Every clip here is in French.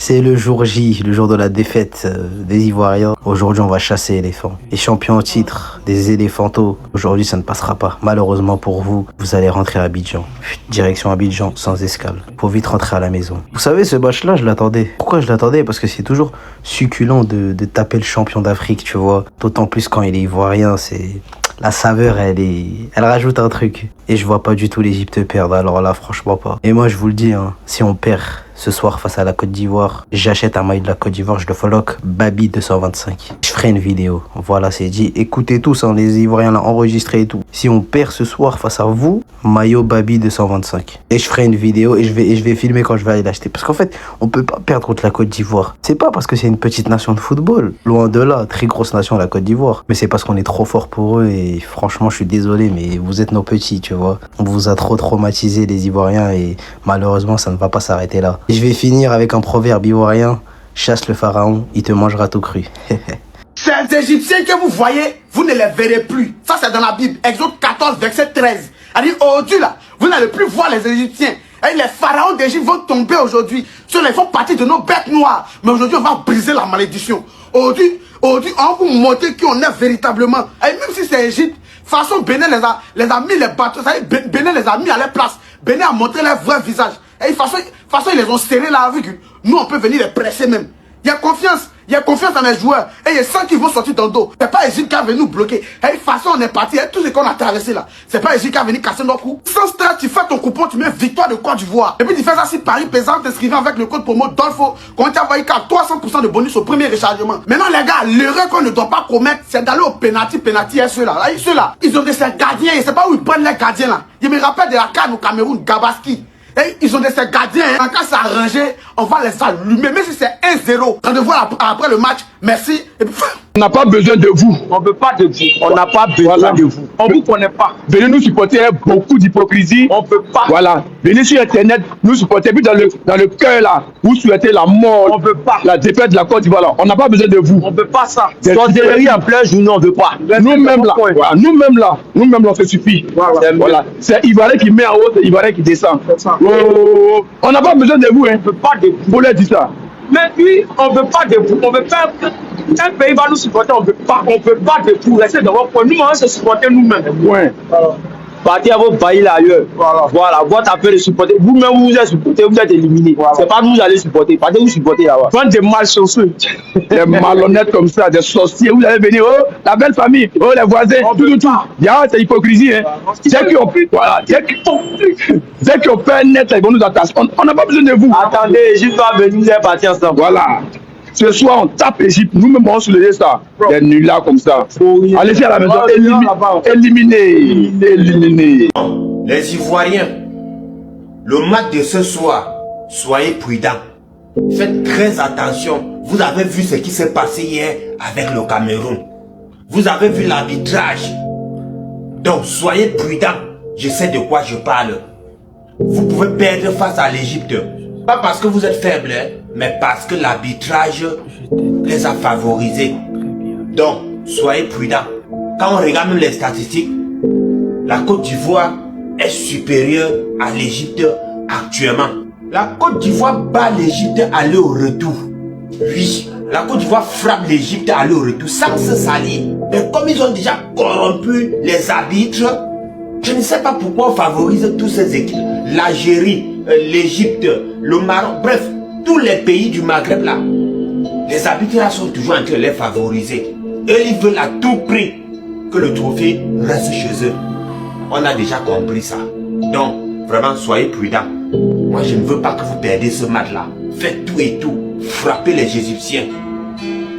C'est le jour J, le jour de la défaite des Ivoiriens. Aujourd'hui, on va chasser éléphants. Les champions au titre, des éléphantos. Aujourd'hui, ça ne passera pas. Malheureusement pour vous, vous allez rentrer à Abidjan. Direction Abidjan, sans escale. Faut vite rentrer à la maison. Vous savez, ce match-là, je l'attendais. Pourquoi je l'attendais? Parce que c'est toujours succulent de taper le champion d'Afrique, tu vois. D'autant plus quand il est ivoirien, c'est... La saveur, elle rajoute un truc. Et je vois pas du tout l'Égypte perdre. Alors là, franchement pas. Et moi, je vous le dis, hein, si on perd ce soir face à la Côte d'Ivoire, j'achète un maillot de la Côte d'Ivoire, je le follow Babi 225. Je ferai une vidéo. Voilà, c'est dit. Écoutez tous, hein, les Ivoiriens là, enregistrés et tout. Si on perd ce soir face à vous, maillot Babi 225. Et je ferai une vidéo et je vais filmer quand je vais aller l'acheter. Parce qu'en fait, on peut pas perdre contre la Côte d'Ivoire. C'est pas parce que c'est une petite nation de football. Loin de là, très grosse nation la Côte d'Ivoire. Mais c'est parce qu'on est trop fort pour eux et franchement, je suis désolé, mais vous êtes nos petits, tu vois. On vous a trop traumatisé les Ivoiriens et malheureusement, ça ne va pas s'arrêter là. Et je vais finir avec un proverbe ivoirien. Chasse le pharaon, il te mangera tout cru. Ces Égyptiens que vous voyez, vous ne les verrez plus. Ça, c'est dans la Bible. Exode 14, verset 13. Elle dit, aujourd'hui, là, vous n'allez plus voir les Égyptiens. Et les pharaons d'Égypte vont tomber aujourd'hui. Ceux-là, ils font partie de nos bêtes noires. Mais aujourd'hui, on va briser la malédiction. Aujourd'hui, on va vous montrer qui on est véritablement. Et même si c'est Égypte, façon Bénin les a mis les bateaux. Ça veut dire, Bénin les a mis à leur place. Bénin a montré leur vrai visage. Et de toute façon, ils les ont serrés là avec eux. Nous, on peut venir les presser même. Il y a confiance dans les joueurs. Et je sens qu'ils vont sortir dans le dos. C'est pas Égypte qui a venu nous bloquer. Et de toute façon, on est parti. Et tout ce qu'on a traversé là, c'est pas Égypte qui a venu casser nos coups. Sans stress, tu fais ton coupon, tu mets victoire de Côte d'Ivoire. Et puis tu fais ça si Paris plaisant, t'inscrivant avec le code promo Dolfo, qu'on t'a envoyé qu'à 300% de bonus au premier rechargement. Maintenant, les gars, l'erreur qu'on ne doit pas commettre, c'est d'aller au penalty et ceux-là. Ceux-là, ils ont des gardiens. Je sais pas où ils prennent les gardiens là. Je me rappelle de la CAN au Cameroun, Gabaski. Et ils ont des gardiens, hein. Quand c'est arrangé, on va les allumer. Même si c'est 1-0, rendez-vous après le match, merci. Et puis... On n'a pas besoin de vous. On ne veut pas de vous. On n'a pas besoin de vous. On ne vous connaît pas. Venez nous supporter, il y a beaucoup d'hypocrisie. On ne peut pas. Voilà. Venez sur Internet, nous supporter. Puis dans le cœur là, vous souhaitez la mort. On ne veut pas. La défaite de la Côte d'Ivoire. On n'a pas besoin de vous. On ne veut pas ça. Sorcellerie en plein jour, nous on ne veut pas. Nous-mêmes là, voilà. Nous-mêmes là, ça suffit. Voilà. C'est Ivoirien qui met en haut, c'est Ivoirien qui descend. Oh. On n'a pas besoin de vous. Hein. On ne veut pas de vous. Vous leur dites ça. Mais puis, on ne veut pas de vous. On veut pas. Un pays va nous supporter, on ne veut pas. On ne veut pas de vous. Restez dans votre coin. Nous, on va se supporter nous-mêmes. Ouais. Partez à vos pays là ailleurs. Voilà. Votre affaire de supporter. Vous-même, vous êtes supporté, vous êtes éliminé. C'est pas nous allez supporter. Partez vous supporter là-bas. Quand des malchanceux, des malhonnêtes comme ça, des sorciers, vous allez venir, oh, la belle famille, oh, les voisins, tout. Il y a cette hypocrisie, hein. Dès qu'ils ont fait net, ils vont nous attacher. On n'a pas besoin de vous. Attendez, Égypte va venir, vous allez partir ensemble. Voilà. Ce soir, on tape Égypte. Nous-mêmes, on se le ça. Des nuls là comme ça. Allez-y à la maison. Éliminez. Les Ivoiriens, le match de ce soir, soyez prudents. Faites très attention. Vous avez vu ce qui s'est passé hier avec le Cameroun. Vous avez vu l'arbitrage. Donc, soyez prudents. Je sais de quoi je parle. Vous pouvez perdre face à l'Égypte. Pas parce que vous êtes faible, hein, mais parce que l'arbitrage les a favorisés. Donc, soyez prudents. Quand on regarde même les statistiques, la Côte d'Ivoire est supérieure à l'Égypte actuellement. La Côte d'Ivoire bat l'Égypte aller au retour. Oui, la Côte d'Ivoire frappe l'Égypte aller au retour sans se salir. Mais comme ils ont déjà corrompu les arbitres, je ne sais pas pourquoi on favorise tous ces équipes. L'Algérie, l'Égypte, le Maroc, bref, tous les pays du Maghreb là. Les arbitres là sont toujours en train de les favoriser. Eux, ils veulent à tout prix que le trophée reste chez eux. On a déjà compris ça. Donc, vraiment, soyez prudents. Moi, je ne veux pas que vous perdiez ce match là. Faites tout et tout. Frappez les Égyptiens.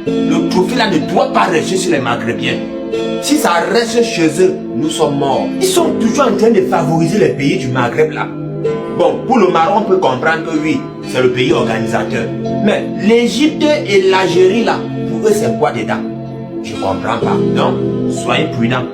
Le trophée là ne doit pas rester sur les Maghrébiens. Si ça reste chez eux, nous sommes morts. Ils sont toujours en train de favoriser les pays du Maghreb là. Bon, pour le Maroc, on peut comprendre que oui, c'est le pays organisateur. Mais l'Égypte et l'Algérie là, pour eux c'est quoi dedans? Je comprends pas. Donc, soyez prudents.